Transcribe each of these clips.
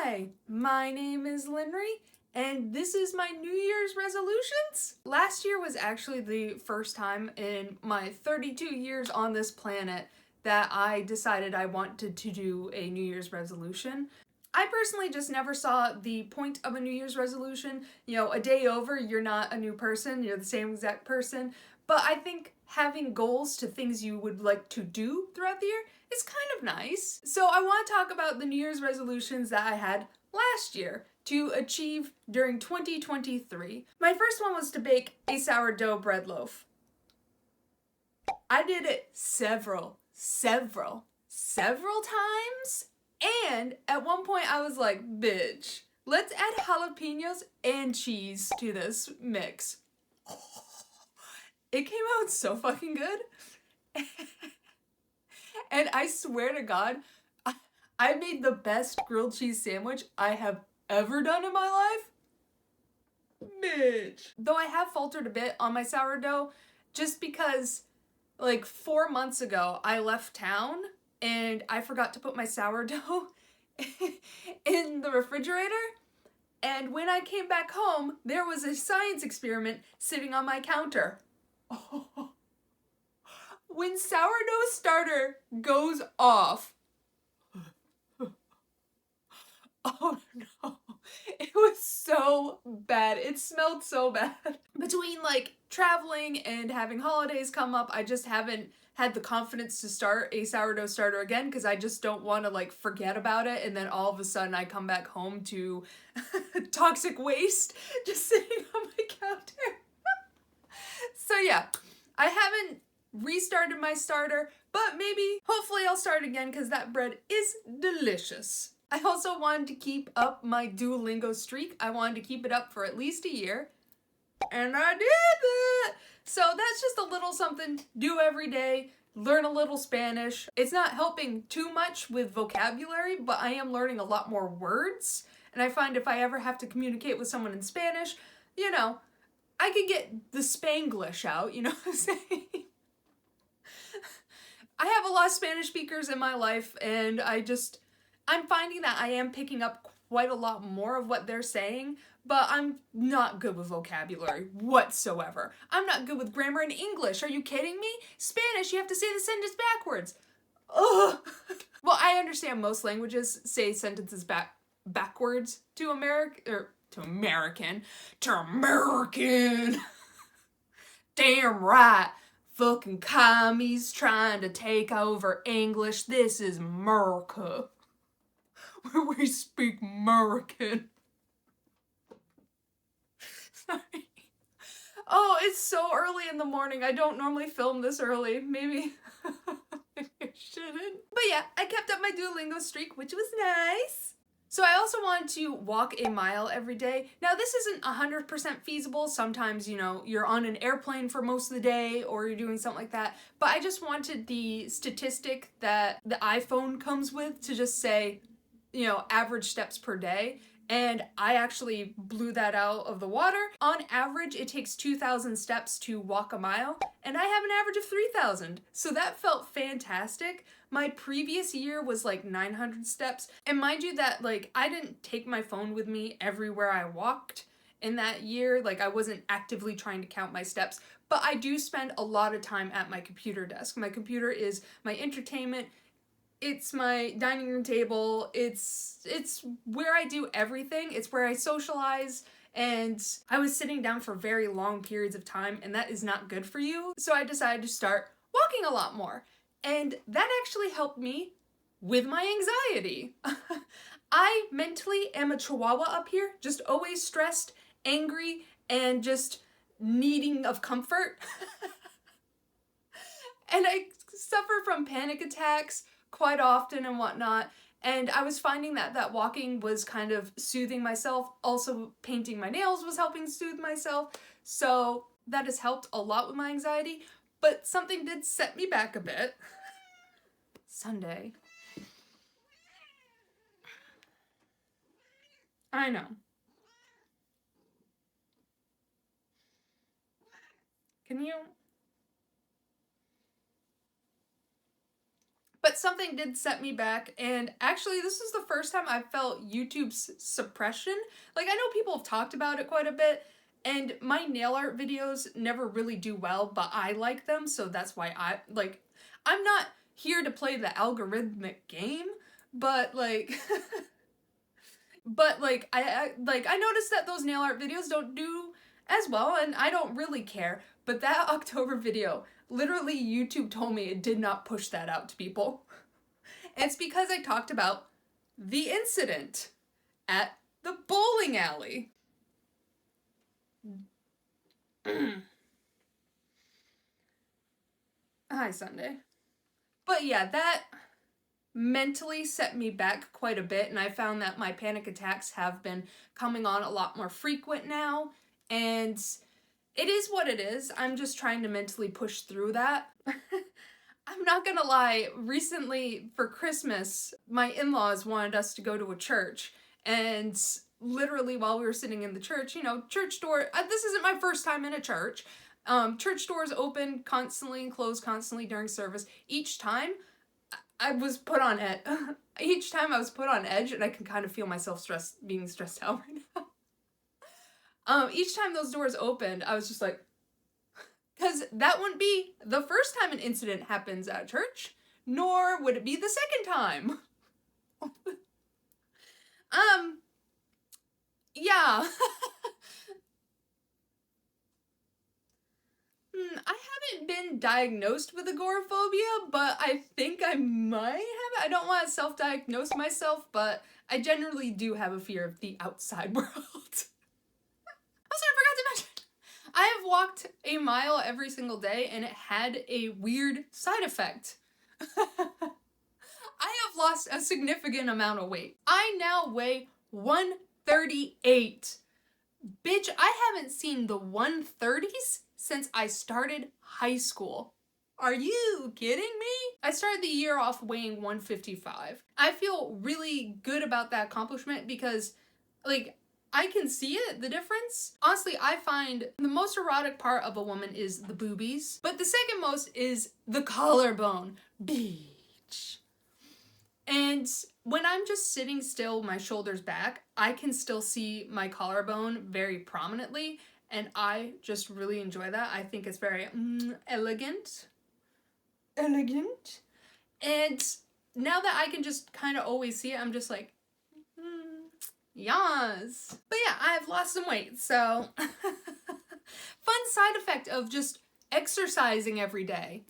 Hi, my name is Linry, and this is my New Year's resolutions. Last year was actually the first time in my 32 years on this planet that I decided I wanted to do a New Year's resolution. I personally just never saw the point of a New Year's resolution. You know, a day over, you're not a new person, you're the same exact person. But I think having goals to things you would like to do throughout the year is kind of nice. So I want to talk about the New Year's resolutions that I had last year to achieve during 2023. My first one was to bake a sourdough bread loaf. I did it several times. And at one point I was like, bitch, let's add jalapenos and cheese to this mix. It came out so fucking good. And I swear to God, I made the best grilled cheese sandwich I have ever done in my life. Bitch. Though I have faltered a bit on my sourdough just because like 4 months ago I left town and I forgot to put my sourdough in the refrigerator. And when I came back home, there was a science experiment sitting on my counter. Oh. When sourdough starter goes off, oh no, it was so bad. It smelled so bad. Between like traveling and having holidays come up, I just haven't had the confidence to start a sourdough starter again because I just don't want to like forget about it and then all of a sudden I come back home to toxic waste just sitting on my counter. So yeah, I haven't restarted my starter, but maybe, hopefully I'll start again because that bread is delicious. I also wanted to keep up my Duolingo streak. I wanted to keep it up for at least a year, and I did it! So that's just a little something to do every day, learn a little Spanish. It's not helping too much with vocabulary, but I am learning a lot more words, and I find if I ever have to communicate with someone in Spanish, you know, I could get the spanglish out, you know what I'm saying? I have a lot of Spanish speakers in my life, and I'm finding that I am picking up quite a lot more of what they're saying, but I'm not good with vocabulary whatsoever. I'm not good with grammar in English. Are you kidding me? Spanish, you have to say the sentence backwards. Ugh. Well, I understand most languages say sentences backwards to American. Damn right. Fucking commies trying to take over English. This is America. Where we speak American. Sorry. Oh, it's so early in the morning. I don't normally film this early. Maybe I shouldn't. But yeah, I kept up my Duolingo streak, which was nice. So I also wanted to walk a mile every day. Now this isn't 100% feasible. Sometimes, you know, you're on an airplane for most of the day or you're doing something like that. But I just wanted the statistic that the iPhone comes with to just say, you know, average steps per day. And I actually blew that out of the water. On average, it takes 2,000 steps to walk a mile, and I have an average of 3,000. So that felt fantastic. My previous year was like 900 steps. And mind you that like I didn't take my phone with me everywhere I walked in that year. Like I wasn't actively trying to count my steps, but I do spend a lot of time at my computer desk. My computer is my entertainment. It's my dining room table. It's where I do everything. It's where I socialize. And I was sitting down for very long periods of time, and that is not good for you. So I decided to start walking a lot more. And that actually helped me with my anxiety. I mentally am a chihuahua up here, just always stressed, angry, and just needing of comfort. And I suffer from panic attacks quite often and whatnot, and I was finding that walking was kind of soothing myself. Also painting my nails was helping soothe myself, so that has helped a lot with my anxiety. But something did set me back a bit. Sunday. I know. Can you? But But something did set me back, and actually this is the first time I felt YouTube's suppression. Like, I know people have talked about it quite a bit, and my nail art videos never really do well, but I like them, so that's why I'm not here to play the algorithmic game, but like, I noticed that those nail art videos don't do as well, and I don't really care, but that October video, literally YouTube told me it did not push that out to people. And it's because I talked about the incident at the bowling alley. Hi, Sunday. But yeah, that mentally set me back quite a bit, and I found that my panic attacks have been coming on a lot more frequent now, and it is what it is. I'm just trying to mentally push through that. I'm not gonna lie, recently for Christmas, my in-laws wanted us to go to a church, and literally while we were sitting in the church, you know, church door, this isn't my first time in a church. Church doors open constantly and close constantly during service. Each time I was put on edge. Each time I was put on edge, and I can kind of feel myself being stressed out right now. Each time those doors opened, I was just like, because that wouldn't be the first time an incident happens at church, nor would it be the second time. Yeah. I haven't been diagnosed with agoraphobia, but I think I might have it. I don't want to self-diagnose myself, but I generally do have a fear of the outside world. Also, I forgot to mention, I have walked a mile every single day, and it had a weird side effect. I have lost a significant amount of weight. I now weigh 138. Bitch, I haven't seen the 130s since I started high school. Are you kidding me? I started the year off weighing 155. I feel really good about that accomplishment because, like, I can see it, the difference. Honestly, I find the most erotic part of a woman is the boobies, but the second most is the collarbone. Bitch. And when I'm just sitting still, my shoulders back, I can still see my collarbone very prominently, and I just really enjoy that. I think it's very elegant. Elegant. And now that I can just kind of always see it, I'm just like, yes. But yeah, I've lost some weight, so fun side effect of just exercising every day.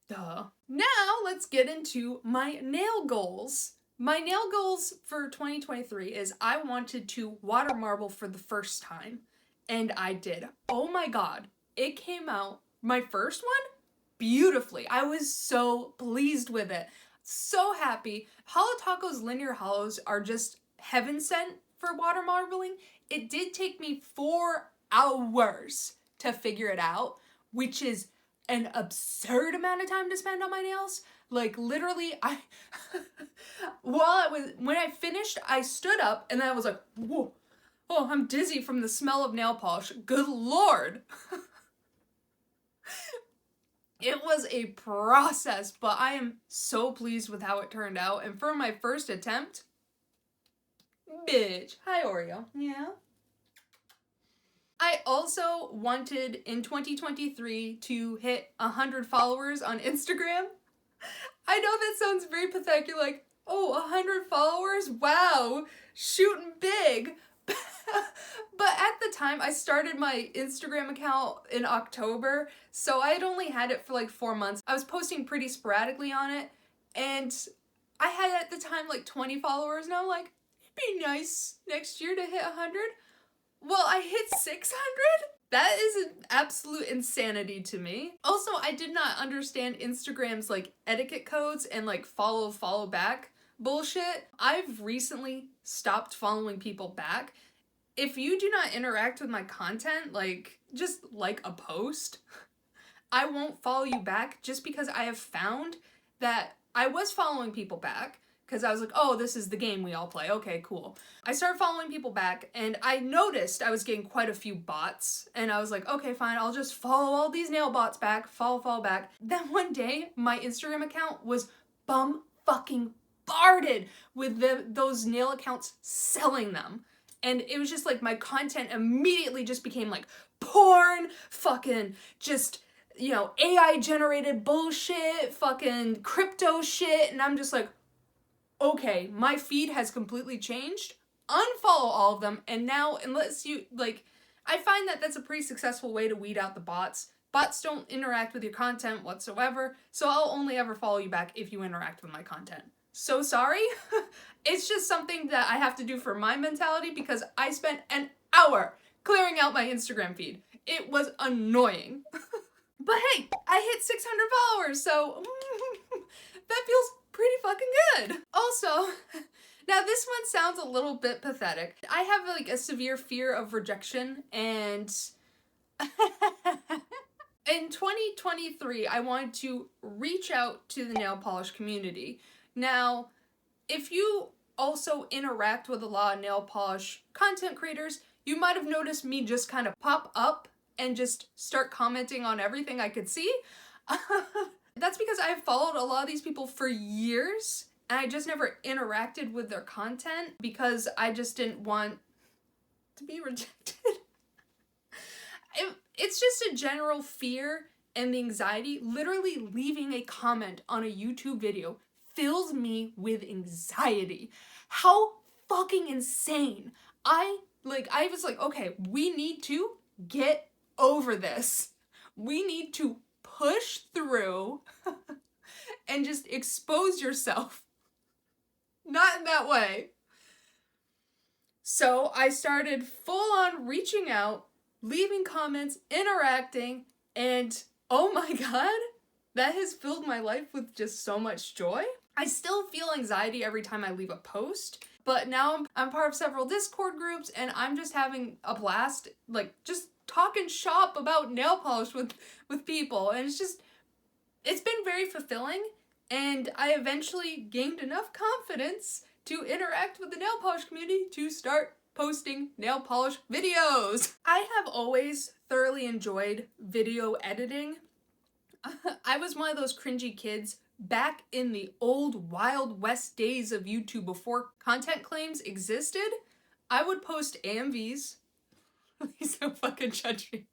Duh. Now let's get into my nail goals. My nail goals for 2023 is I wanted to Watermarble for the first time, and I did. Oh my god, it came out, my first one, beautifully. I was so pleased with it. So happy. Hollow Taco's linear hollows are just heaven sent for watermarbling. It did take me 4 hours to figure it out, which is an absurd amount of time to spend on my nails. Like, literally, when I finished, I stood up and I was like, whoa, oh, I'm dizzy from the smell of nail polish. Good Lord. It was a process, but I am so pleased with how it turned out. And for my first attempt, bitch. Hi, Oreo. Yeah. I also wanted in 2023 to hit 100 followers on Instagram. I know that sounds very pathetic. You're like, oh, 100 followers? Wow, shooting big. But at the time, I started my Instagram account in October, so I had only had it for like 4 months. I was posting pretty sporadically on it, and I had at the time like 20 followers, and I'm like, it'd be nice next year to hit 100. Well, I hit 600? That is an absolute insanity to me. Also, I did not understand Instagram's like etiquette codes and like follow back bullshit. I've recently stopped following people back. If you do not interact with my content, like just like a post, I won't follow you back just because I have found that I was following people back. because I was like, oh, this is the game we all play. Okay, cool. I started following people back, and I noticed I was getting quite a few bots, and I was like, okay, fine, I'll just follow all these nail bots back, follow back. Then one day, my Instagram account was fucking-barded with those nail accounts selling them. And it was just like my content immediately just became like porn, fucking just, you know, AI generated bullshit, fucking crypto shit. And I'm just like, okay, my feed has completely changed. Unfollow all of them. And now, unless you, like, I find that that's a pretty successful way to weed out the bots. Bots don't interact with your content whatsoever. So I'll only ever follow you back if you interact with my content. So sorry. It's just something that I have to do for my mentality because I spent an hour clearing out my Instagram feed. It was annoying. But hey, I hit 600 followers, so that feels pretty fucking good. Also, now this one sounds a little bit pathetic. I have like a severe fear of rejection, and in 2023, I wanted to reach out to the nail polish community. Now, if you also interact with a lot of nail polish content creators, you might have noticed me just kind of pop up and just start commenting on everything I could see. That's because I've followed a lot of these people for years, and I just never interacted with their content because I just didn't want to be rejected. It's just a general fear and the anxiety. Literally leaving a comment on a YouTube video fills me with anxiety. How fucking insane. I was like, okay, we need to get over this. We need to push through and just expose yourself. Not in that way. So I started full on reaching out, leaving comments, interacting, and oh my god, that has filled my life with just so much joy. I still feel anxiety every time I leave a post, but now I'm part of several Discord groups, and I'm just having a blast, like, just talking shop about nail polish with people, and it's been very fulfilling, and I eventually gained enough confidence to interact with the nail polish community to start posting nail polish videos. I have always thoroughly enjoyed video editing. I was one of those cringy kids back in the old Wild West days of YouTube before content claims existed. I would post AMVs. Please don't fucking judge me.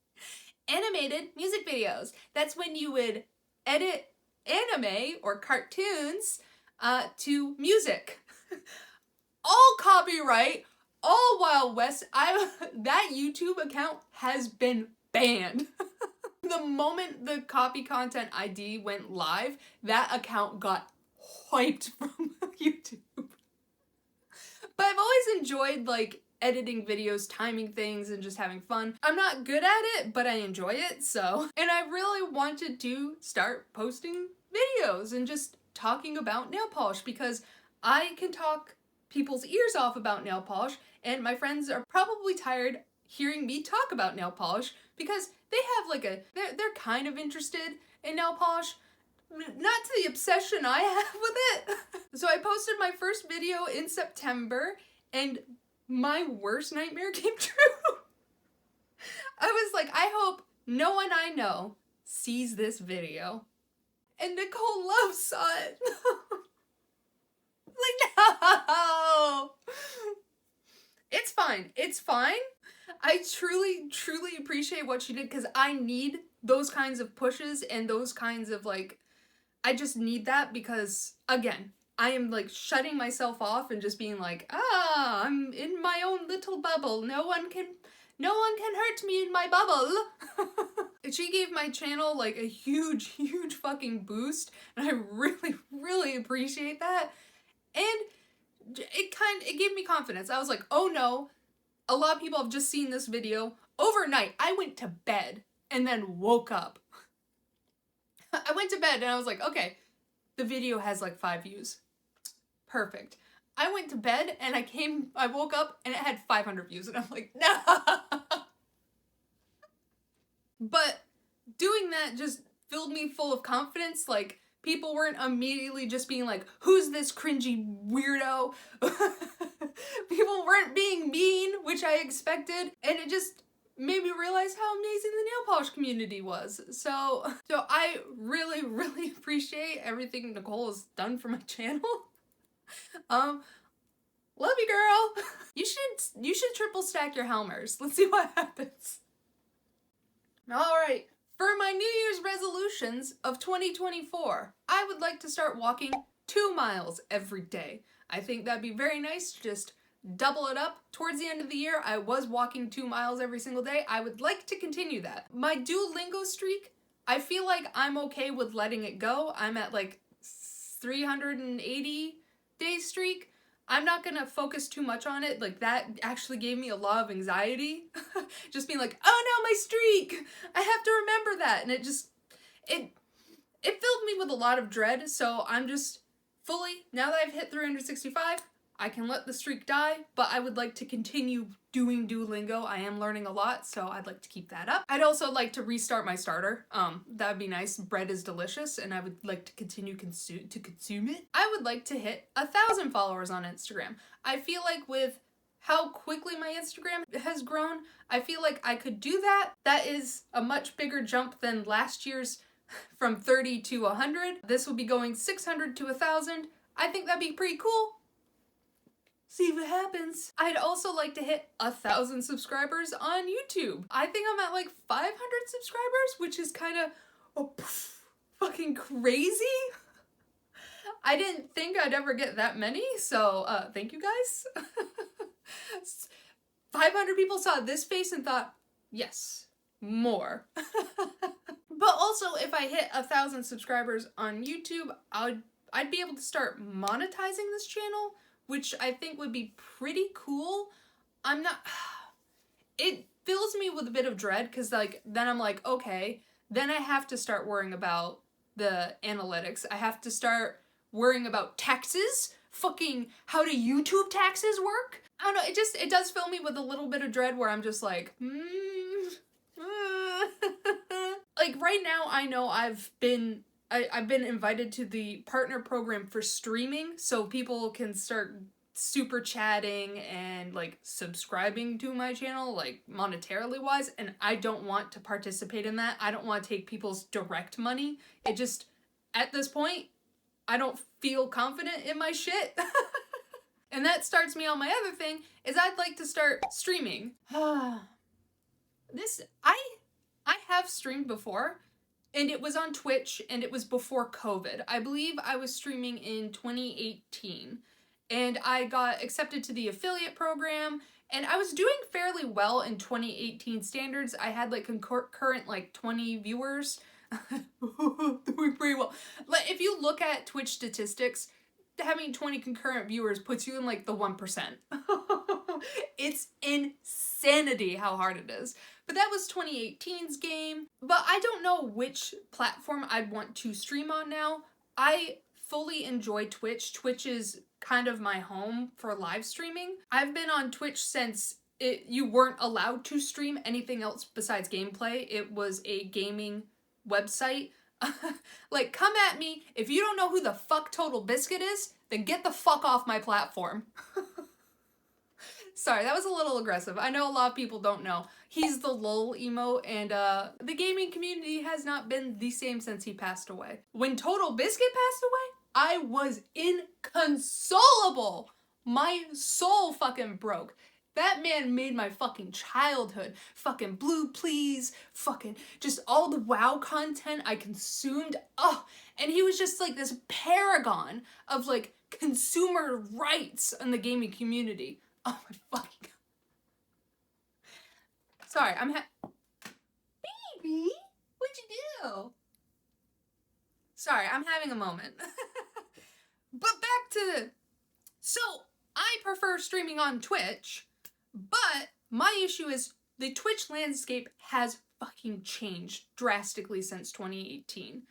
Animated music videos. That's when you would edit anime or cartoons to music. All copyright, all Wild West. That YouTube account has been banned. The moment the copy content ID went live, that account got wiped from YouTube. But I've always enjoyed like editing videos, timing things, and just having fun. I'm not good at it, but I enjoy it, so. And I really wanted to start posting videos and just talking about nail polish because I can talk people's ears off about nail polish, and my friends are probably tired hearing me talk about nail polish because they have like they're kind of interested in nail polish, not to the obsession I have with it. So I posted my first video in September, and my worst nightmare came true. I was like, I hope no one I know sees this video. And Nichole Loves saw it. Like, no! It's fine. It's fine. I truly, truly appreciate what she did because I need those kinds of pushes and those kinds of like, I just need that because, again, I am like shutting myself off and just being like, I'm in my own little bubble. No one can hurt me in my bubble. She gave my channel like a huge, huge fucking boost, and I really, really appreciate that. And it gave me confidence. I was like, oh no, a lot of people have just seen this video. Overnight, I went to bed and then woke up. I went to bed and I was like, okay, the video has like 5 views. Perfect. I went to bed and I woke up and it had 500 views, and I'm like, no. But doing that just filled me full of confidence. Like, People weren't immediately just being like, who's this cringy weirdo? People weren't being mean, which I expected, and it just made me realize how amazing the nail polish community was. So I really, really appreciate everything Nichole has done for my channel. Love you, girl. You should triple stack your Helmers. Let's see what happens. All right. For my New Year's resolutions of 2024, I would like to start walking 2 miles every day. I think that'd be very nice to just double it up. Towards the end of the year, I was walking 2 miles every single day. I would like to continue that. My Duolingo streak, I feel like I'm okay with letting it go. I'm at like 380 day streak. I'm not gonna focus too much on it. Like, that actually gave me a lot of anxiety. Just being like, oh no, my streak! I have to remember that. And it filled me with a lot of dread. So I'm just fully, now that I've hit 365, I can let the streak die, but I would like to continue doing Duolingo. I am learning a lot, so I'd like to keep that up. I'd also like to restart my starter. That'd be nice. Bread is delicious, and I would like to continue to consume it. I would like to hit 1,000 followers on Instagram. I feel like with how quickly my Instagram has grown, I feel like I could do that. That is a much bigger jump than last year's from 30 to 100. This will be going 600 to 1,000. I think that'd be pretty cool. See what happens. I'd also like to hit 1,000 subscribers on YouTube. I think I'm at like 500 subscribers, which is kind of fucking crazy. I didn't think I'd ever get that many, so thank you guys. 500 people saw this face and thought, yes, more. But also, if I hit 1,000 subscribers on YouTube, I'd be able to start monetizing this channel, which I think would be pretty cool. It fills me with a bit of dread, because like, then I'm like, okay, then I have to start worrying about the analytics. I have to start worrying about taxes. Fucking, how do YouTube taxes work? I don't know, it does fill me with a little bit of dread where I'm just like, Like right now, I know I've been invited to the partner program for streaming, so people can start super chatting and like subscribing to my channel, like monetarily wise, and I don't want to participate in that. I don't want to take people's direct money. It just, at this point, I don't feel confident in my shit. And that starts me on my other thing, is I'd like to start streaming. I have streamed before, and it was on Twitch, and it was before COVID. I believe I was streaming in 2018, and I got accepted to the affiliate program, and I was doing fairly well in 2018 standards. I had like concurrent like 20 viewers. Doing pretty well. Like, if you look at Twitch statistics, having 20 concurrent viewers puts you in like the 1%. It's insanity how hard it is. But that was 2018's game. But I don't know which platform I'd want to stream on now. I fully enjoy Twitch. Twitch is kind of my home for live streaming. I've been on Twitch since you weren't allowed to stream anything else besides gameplay. It was a gaming website. Like, come at me. If you don't know who the fuck Total Biscuit is, then get the fuck off my platform. Sorry, that was a little aggressive. I know a lot of people don't know. He's the lol emote, and the gaming community has not been the same since he passed away. When Total Biscuit passed away, I was inconsolable. My soul fucking broke. That man made my fucking childhood. Fucking Blue Please, fucking just all the WoW content I consumed. Oh, and he was just like this paragon of like consumer rights in the gaming community. Oh my fucking God. Sorry, Baby, what'd you do? Sorry, I'm having a moment. But back to so I prefer streaming on Twitch. But my issue is the Twitch landscape has fucking changed drastically since 2018.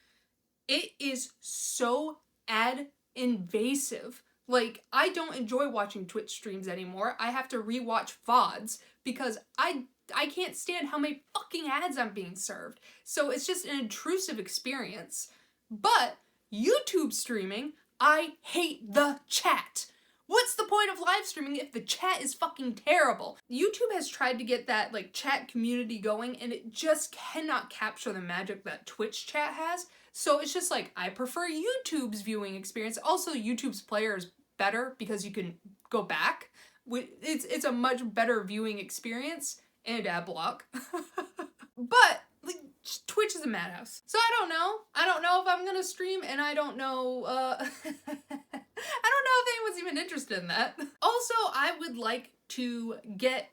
It is so ad invasive. Like, I don't enjoy watching Twitch streams anymore. I have to rewatch VODs because I can't stand how many fucking ads I'm being served. So it's just an intrusive experience. But YouTube streaming, I hate the chat. What's the point of live streaming if the chat is fucking terrible? YouTube has tried to get that like chat community going and it just cannot capture the magic that Twitch chat has. So it's just like, I prefer YouTube's viewing experience. Also, YouTube's player is better because you can go back. It's a much better viewing experience and ad block. But like, Twitch is a madhouse. So I don't know. I don't know if I'm gonna stream, and I don't know, I don't know if anyone's even interested in that. Also, I would like to get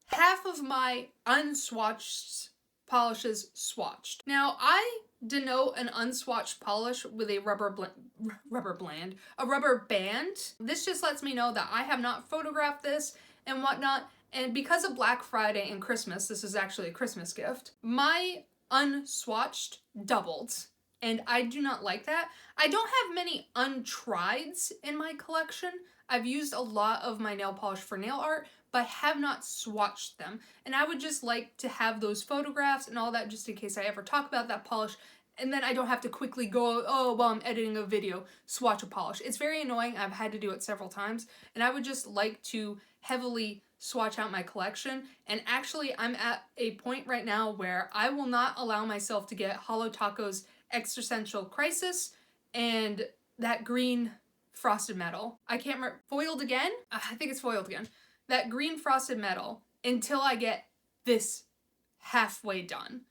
half of my unswatched polishes swatched. Now, I denote an unswatched polish with a rubber band. This just lets me know that I have not photographed this and whatnot. And because of Black Friday and Christmas, this is actually a Christmas gift, my unswatched doubled. And I do not like that. I don't have many untrieds in my collection. I've used a lot of my nail polish for nail art, but have not swatched them. And I would just like to have those photographs and all that just in case I ever talk about that polish. And then I don't have to quickly go, oh, while I'm editing a video, swatch a polish. It's very annoying. I've had to do it several times. And I would just like to heavily swatch out my collection. And actually, I'm at a point right now where I will not allow myself to get Holo Taco's Existential Crisis and that green frosted metal. I can't remember. Foiled again? I think it's foiled again. That green frosted metal until I get this halfway done.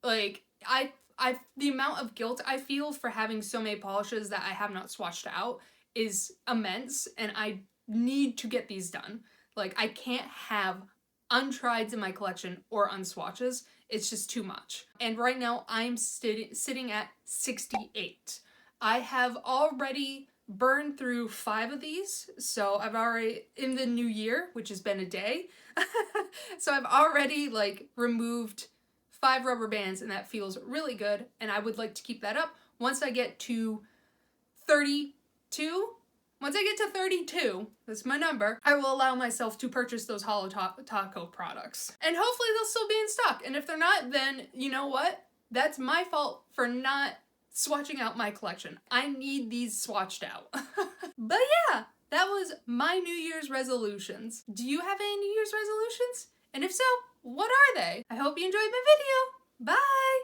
Like, the amount of guilt I feel for having so many polishes that I have not swatched out is immense, and I need to get these done. Like, I can't have untrieds in my collection or unswatches. It's just too much. And right now, I'm sitting at 68. I have already burned through 5 of these, so I've already, in the new year, which has been a day, so I've already, like, removed 5 rubber bands, and that feels really good, and I would like to keep that up. Once I get to 32, that's my number, I will allow myself to purchase those Holo Taco products. And hopefully they'll still be in stock, and if they're not, then you know what? That's my fault for not swatching out my collection. I need these swatched out. But yeah, that was my New Year's resolutions. Do you have any New Year's resolutions? And if so, what are they? I hope you enjoyed my video. Bye!